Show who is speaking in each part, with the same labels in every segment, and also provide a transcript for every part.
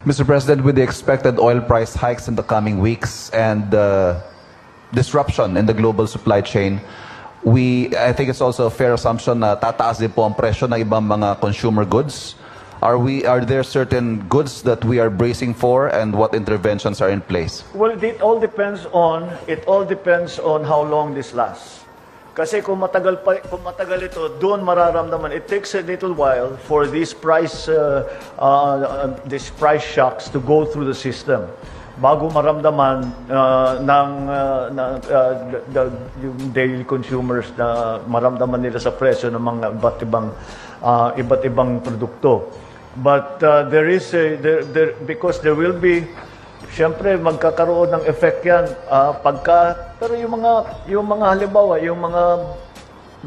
Speaker 1: Mr. President, with the expected oil price hikes in the coming weeks and disruption in the global supply chain, I think it's also a fair assumption na tataas din po ang presyo ng ibang mga consumer goods. Are there certain goods that we are bracing for, and what interventions are in place?
Speaker 2: Well, it all depends on how long this lasts. Kasi kung matagal ito, doon mararamdaman. It takes a little while for these price shocks to go through the system bago maramdaman yung daily consumers na maramdaman nila sa presyo ng mga iba't ibang produkto. But because there will be, siyempre magkakaroon ng effect yan pero yung mga halimbawa,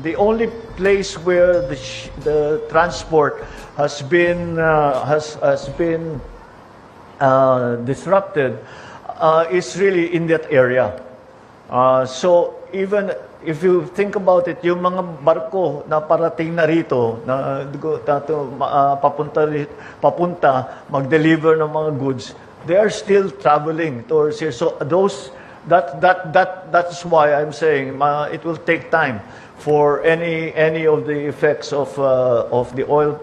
Speaker 2: the only place where the transport has been disrupted is really in that area. So even if you think about it, yung mga barko na parating na rito na papunta mag-deliver ng mga goods, they are still traveling towards here. So that's why I'm saying it will take time for any of the effects of the oil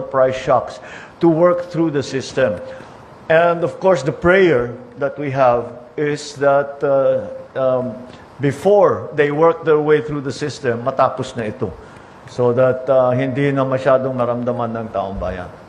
Speaker 2: price shocks to work through the system. And of course, the prayer that we have is that before they work their way through the system, matapos na ito, so that hindi na masyadong naramdaman ng taong bayan.